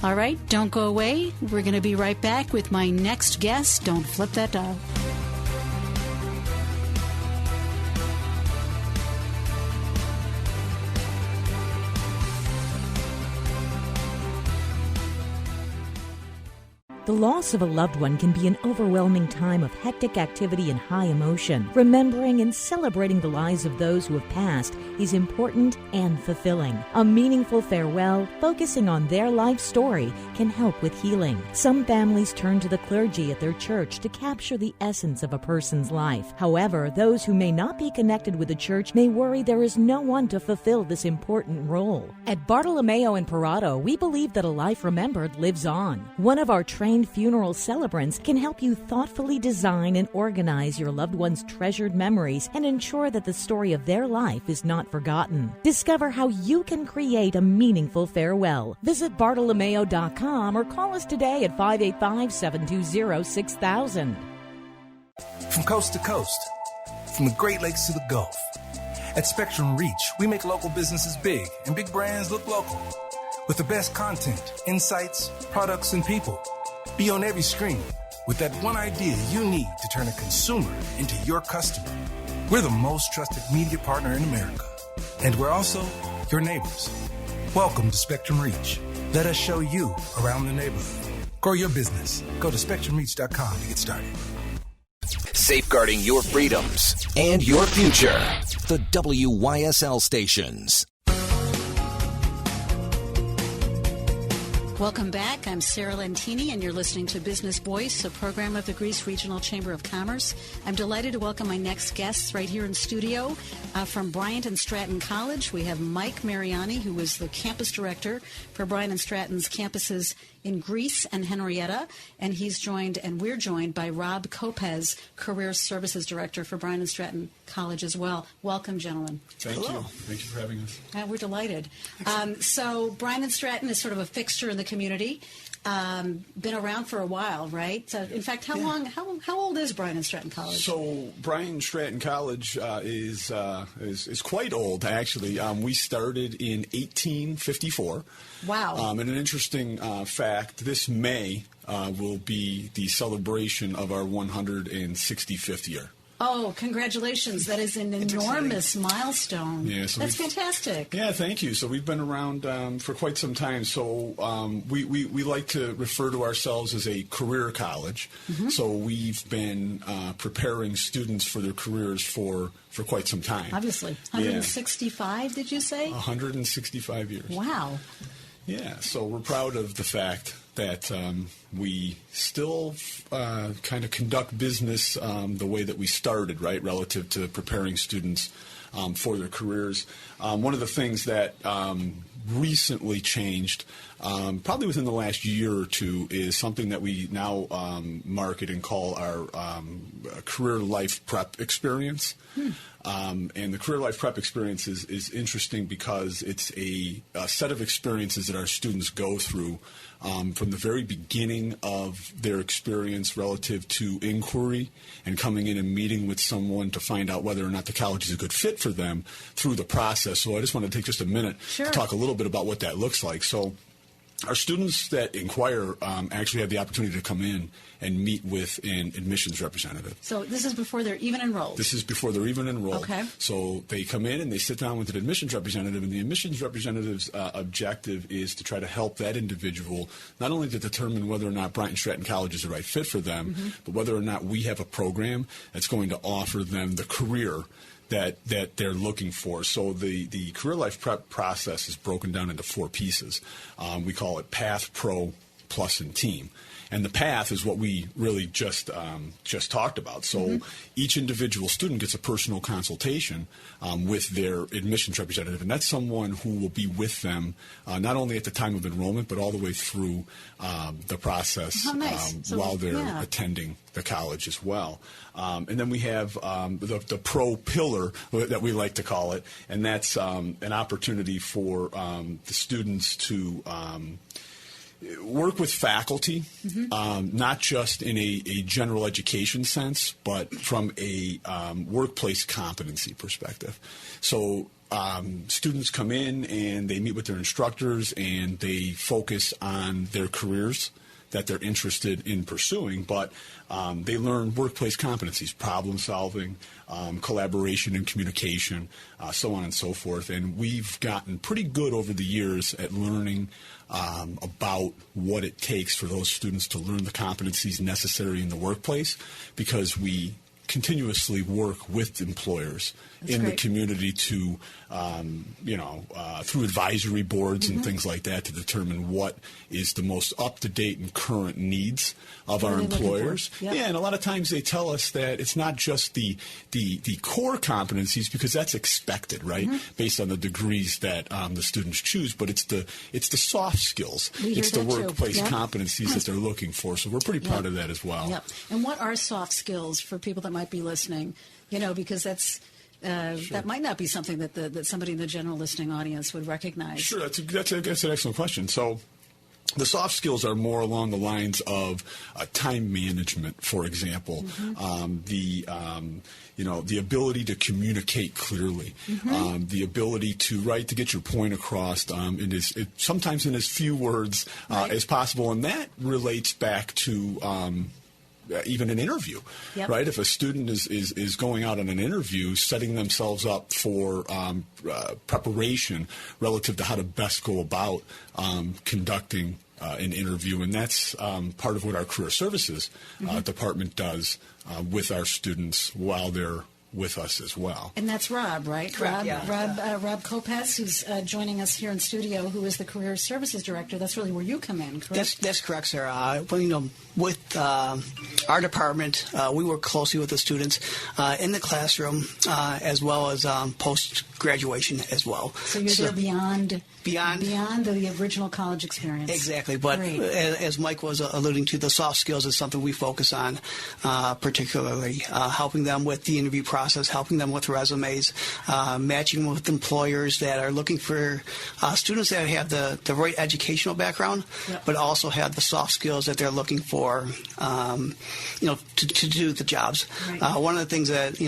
All right, don't go away. We're going to be right back with my next guest. Don't flip that dial. The loss of a loved one can be an overwhelming time of hectic activity and high emotion. Remembering and celebrating the lives of those who have passed is important and fulfilling. A meaningful farewell, focusing on their life story, can help with healing. Some families turn to the clergy at their church to capture the essence of a person's life. However, those who may not be connected with the church may worry there is no one to fulfill this important role. At Bartolomeo and Parado, we believe that a life remembered lives on. One of our trained trained funeral celebrants can help you thoughtfully design and organize your loved one's treasured memories and ensure that the story of their life is not forgotten. Discover how you can create a meaningful farewell. Visit Bartolomeo.com or call us today at 585-720-6000. From coast to coast, from the Great Lakes to the Gulf. At Spectrum Reach, we make local businesses big and big brands look local. With the best content, insights, products, and people. Be on every screen with that one idea you need to turn a consumer into your customer. We're the most trusted media partner in America. And we're also your neighbors. Welcome to Spectrum Reach. Let us show you around the neighborhood. Grow your business. Go to SpectrumReach.com to get started. Safeguarding your freedoms and your future. The WYSL stations. Welcome back. I'm Sarah Lentini, and you're listening to Business Voice, a program of the Greece Regional Chamber of Commerce. I'm delighted to welcome my next guests right here in studio from Bryant and Stratton College. We have Mike Mariani, who is the campus director for Bryant and Stratton's campuses in Greece and Henrietta, and we're joined by Rob Kopacz, Career Services Director for Bryant and Stratton College as well. Welcome, gentlemen. Thank you. Thank you for having us. We're delighted. So Bryant and Stratton is sort of a fixture in the community. Been around for a while, right? So, in fact, how old is Bryant and Stratton College? So Bryant and Stratton College is quite old, actually. We started in 1854. Wow. And an interesting fact, this May will be the celebration of our 165th year. Oh, congratulations. That is an enormous milestone. Yeah, so that's fantastic. Yeah, thank you. So we've been around for quite some time. So we like to refer to ourselves as a career college. Mm-hmm. So we've been preparing students for their careers for quite some time. Obviously. 165, did you say? 165 years. Wow. Yeah, so we're proud of the fact that we still kind of conduct business the way that we started, right, relative to preparing students for their careers. One of the things that recently changed, probably within the last year or two, is something that we now market and call our career life prep experience. And the career life prep experience is interesting because it's a set of experiences that our students go through from the very beginning of their experience relative to inquiry and coming in and meeting with someone to find out whether or not the college is a good fit for them through the process. So I just want to take just a minute to talk a little bit about what that looks like. So our students that inquire actually have the opportunity to come in and meet with an admissions representative. So this is before they're even enrolled? This is before they're even enrolled. Okay. So they come in and they sit down with an admissions representative, and the admissions representative's objective is to try to help that individual not only to determine whether or not Bryant and Stratton College is the right fit for them, but whether or not we have a program that's going to offer them the career that they're looking for. So the career life prep process is broken down into 4 pieces. We call it Path, Pro, Plus, and Team. And the path is what we really just talked about. So each individual student gets a personal consultation with their admissions representative, and that's someone who will be with them not only at the time of enrollment, but all the way through the process while they're attending the college as well. And then we have the pro pillar that we like to call it, and that's an opportunity for the students to work with faculty, not just in a general education sense, but from a workplace competency perspective. So students come in and they meet with their instructors and they focus on their careers that they're interested in pursuing, but they learn workplace competencies, problem solving, collaboration and communication, so on and so forth. And we've gotten pretty good over the years at learning about what it takes for those students to learn the competencies necessary in the workplace, because we continuously work with employers in the community to, through advisory boards and things like that, to determine what is the most up-to-date and current needs of our employers. Yep. Yeah, and a lot of times they tell us that it's not just the core competencies, because that's expected, right, based on the degrees that the students choose, but it's the soft skills. It's the workplace competencies that they're looking for. So we're pretty proud of that as well. Yep. And what are soft skills for people that might be listening? Because that's that might not be something that somebody in the general listening audience would recognize. Sure, that's an excellent question. So the soft skills are more along the lines of time management, for example, the ability to communicate clearly, the ability to get your point across sometimes in as few words as possible, and that relates back to even an interview, right? If a student is going out on an interview, setting themselves up for preparation relative to how to best go about conducting an interview, and that's part of what our career services department does with our students while they're with us as well. And that's Rob, right? Correct, Rob Kopacz, who's joining us here in studio, who is the Career Services Director. That's really where you come in, correct? That's correct, Sarah. With our department, we work closely with the students in the classroom as well as post-graduation as well. So you're there beyond the original college experience. Exactly. But as Mike was alluding to, the soft skills is something we focus on, particularly helping them with the interview process, helping them with resumes, matching with employers that are looking for students that have the right educational background, but also have the soft skills that they're looking for, to do the jobs. Right. One of the things that,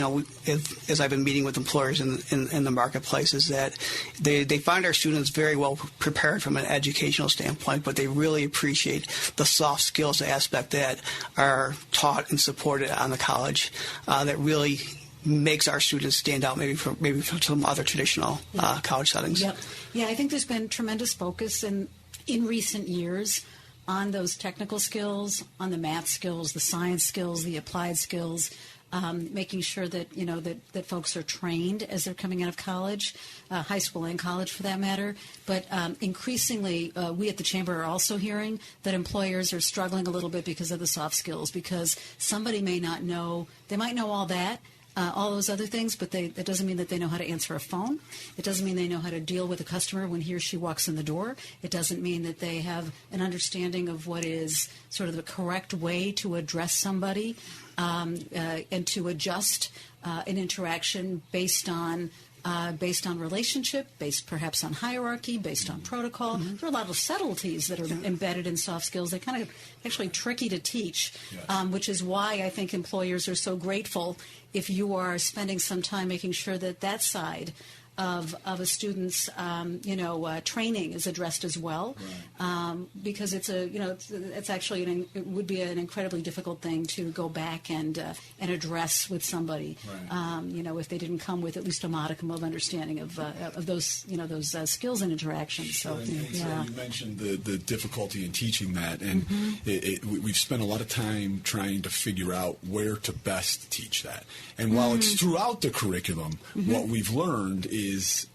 as I've been meeting with employers in the marketplace, is that they find our students very well prepared from an educational standpoint, but they really appreciate the soft skills aspect that are taught and supported on the college that really makes our students stand out maybe from some other traditional college settings. Yep. Yeah, I think there's been tremendous focus in recent years on those technical skills, on the math skills, the science skills, the applied skills, making sure that that folks are trained as they're coming out of college, high school and college for that matter. But increasingly, we at the Chamber are also hearing that employers are struggling a little bit because of the soft skills, because somebody may not know, they might know all that, all those other things, but that doesn't mean that they know how to answer a phone. It doesn't mean they know how to deal with a customer when he or she walks in the door. It doesn't mean that they have an understanding of what is sort of the correct way to address somebody and to adjust an interaction based on relationship, based perhaps on hierarchy, based on protocol. There are a lot of subtleties that are embedded in soft skills. They're kind of actually tricky to teach, which is why I think employers are so grateful if you are spending some time making sure that side of a student's training is addressed as well, because it's actually it would be an incredibly difficult thing to go back and address with somebody, if they didn't come with at least a modicum of understanding of those those skills and interactions. So, so you mentioned the difficulty in teaching that, and we've spent a lot of time trying to figure out where to best teach that. And while it's throughout the curriculum, what we've learned is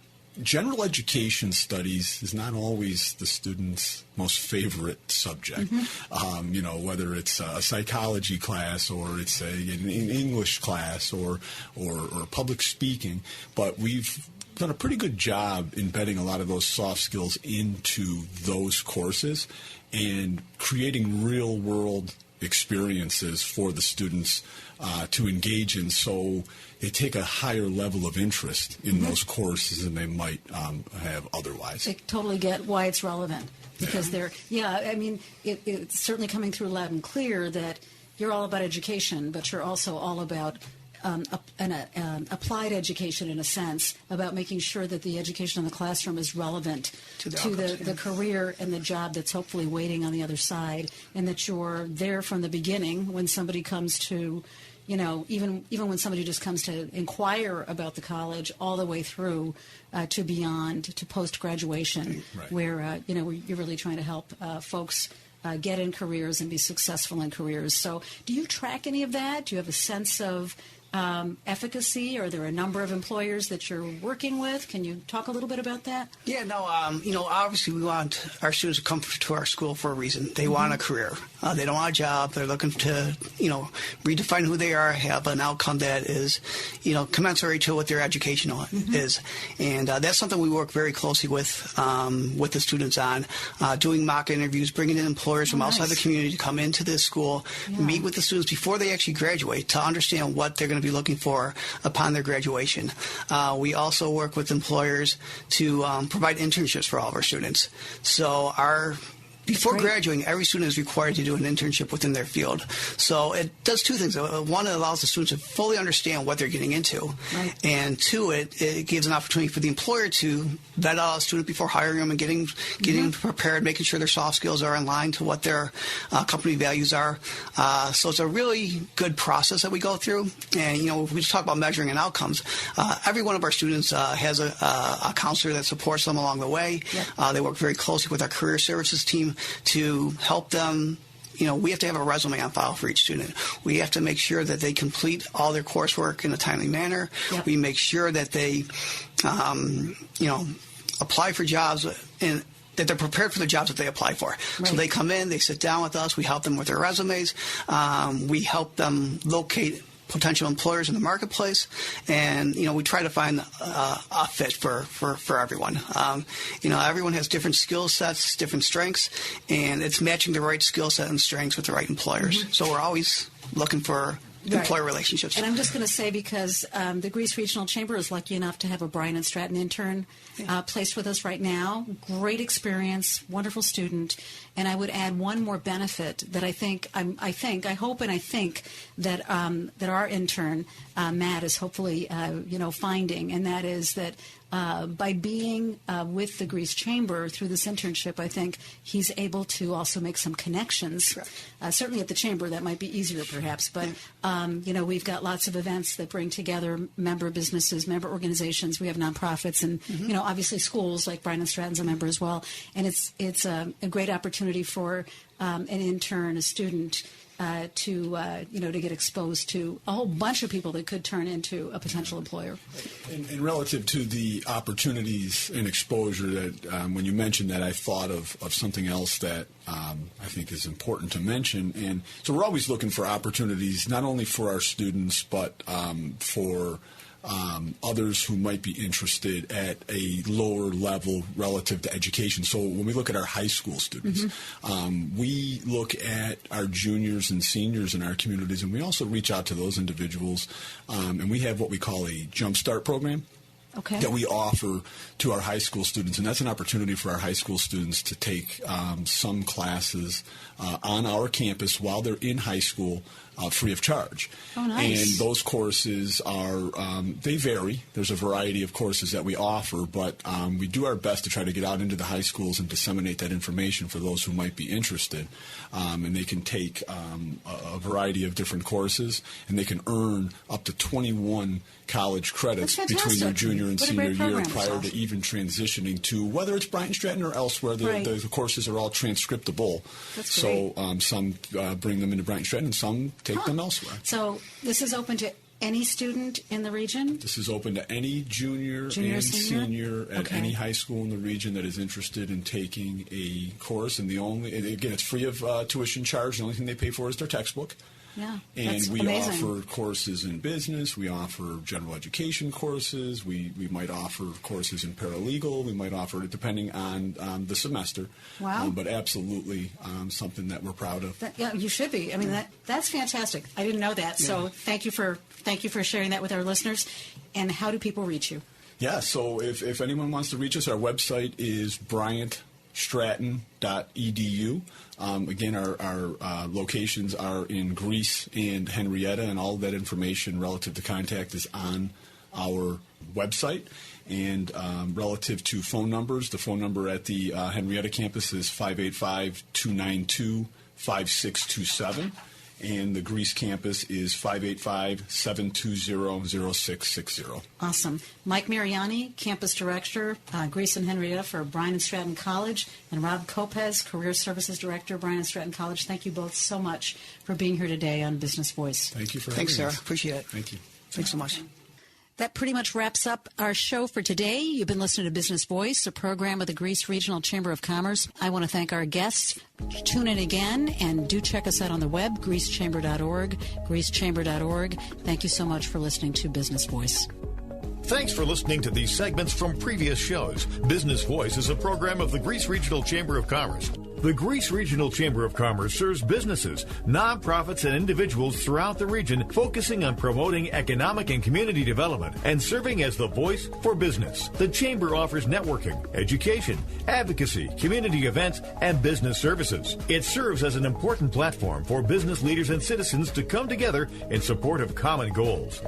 general education studies is not always the student's most favorite subject. Whether it's a psychology class or it's an English class or public speaking, but we've done a pretty good job embedding a lot of those soft skills into those courses and creating real-world experiences for the students to engage in, so they take a higher level of interest in those courses than they might have otherwise. I totally get why it's relevant, because it's certainly coming through loud and clear that you're all about education, but you're also all about applied education, in a sense, about making sure that the education in the classroom is relevant to the career and the job that's hopefully waiting on the other side, and that you're there from the beginning when somebody comes to, even when somebody just comes to inquire about the college, all the way through to post-graduation, where you're really trying to help folks get in careers and be successful in careers. So do you track any of that? Do you have a sense of efficacy? Are there a number of employers that you're working with? Can you talk a little bit about that? Yeah, no, obviously we want our students to come to our school for a reason. They want a career. They don't want a job. They're looking to, redefine who they are, have an outcome that is, commensurate to what their education is. And that's something we work very closely with the students on, doing mock interviews, bringing in employers from outside the community to come into this school, meet with the students before they actually graduate to understand what they're going to be looking for upon their graduation. We also work with employers to provide internships for all of our students. So before graduating, every student is required to do an internship within their field. So it does two things. One, it allows the students to fully understand what they're getting into. Right. And two, it gives an opportunity for the employer to vet out a student before hiring them and getting prepared, making sure their soft skills are in line to what their company values are. So it's a really good process that we go through. And, if we just talk about measuring and outcomes, every one of our students has a counselor that supports them along the way. Yep. They work very closely with our career services team to help them. We have to have a resume on file for each student. We have to make sure that they complete all their coursework in a timely manner. Yep. We make sure that they, apply for jobs and that they're prepared for the jobs that they apply for. Right. So they come in, they sit down with us, we help them with their resumes, we help them locate potential employers in the marketplace, and we try to find a fit for everyone. Everyone has different skill sets, different strengths, and it's matching the right skill set and strengths with the right employers. So we're always looking for employer relationships. And I'm just going to say, because the Greece Regional Chamber is lucky enough to have a Bryant and Stratton intern placed with us right now. Great experience, wonderful student. And I would add one more benefit that I hope that our intern, Matt, is hopefully, finding, and that is that by being with the Greece Chamber through this internship, I think he's able to also make some connections. Certainly at the Chamber, that might be easier perhaps, but we've got lots of events that bring together member businesses, member organizations. We have nonprofits, and obviously schools like Bryant and Stratton's a member as well. And it's a great opportunity for an intern, a student, to get exposed to a whole bunch of people that could turn into a potential employer. And relative to the opportunities and exposure that when you mentioned that, I thought of something else that I think is important to mention. And so we're always looking for opportunities, not only for our students, but for others who might be interested at a lower level relative to education. So when we look at our high school students, we look at our juniors and seniors in our communities, and we also reach out to those individuals, and we have what we call a Jump Start program. That we offer to our high school students, and that's an opportunity for our high school students to take some classes on our campus while they're in high school, free of charge. Oh, nice. And those courses are, they vary. There's a variety of courses that we offer, but we do our best to try to get out into the high schools and disseminate that information for those who might be interested. And they can take a variety of different courses, and they can earn up to 21 college credits between their junior and senior year prior to even transitioning to whether it's Bryant, Stratton, or elsewhere. The courses are all transcriptable. That's great. So some bring them into Bryant, Stratton, and some take them elsewhere. So this is open to any student in the region? This is open to any junior and senior at any high school in the region that is interested in taking a course. And it's free of tuition charge. The only thing they pay for is their textbook. Yeah, and we amazing. offer courses in business. We offer general education courses. We might offer courses in paralegal. We might offer it depending on the semester. Wow. But absolutely something that we're proud of. You should be. I mean, that's fantastic. I didn't know that. So thank you for sharing that with our listeners. And how do people reach you? Yeah, so if anyone wants to reach us, our website is bryantstratton.edu. Again, our locations are in Greece and Henrietta, and all of that information relative to contact is on our website. And relative to phone numbers, the phone number at the Henrietta campus is 585-292-5627. and the Greece campus is 585-720-0660. Awesome. Mike Mariani, Campus Director, Greece and Henrietta for Bryant and Stratton College, and Rob Kopacz, Career Services Director, Bryant and Stratton College. Thank you both so much for being here today on Business Voice. Thank you for having us. Thanks, Sarah. Appreciate it. Thank you. Thanks so much. That pretty much wraps up our show for today. You've been listening to Business Voice, a program of the Greece Regional Chamber of Commerce. I want to thank our guests. Tune in again and do check us out on the web, greecechamber.org, greecechamber.org. Thank you so much for listening to Business Voice. Thanks for listening to these segments from previous shows. Business Voice is a program of the Greece Regional Chamber of Commerce. The Greece Regional Chamber of Commerce serves businesses, nonprofits, and individuals throughout the region, focusing on promoting economic and community development and serving as the voice for business. The Chamber offers networking, education, advocacy, community events, and business services. It serves as an important platform for business leaders and citizens to come together in support of common goals.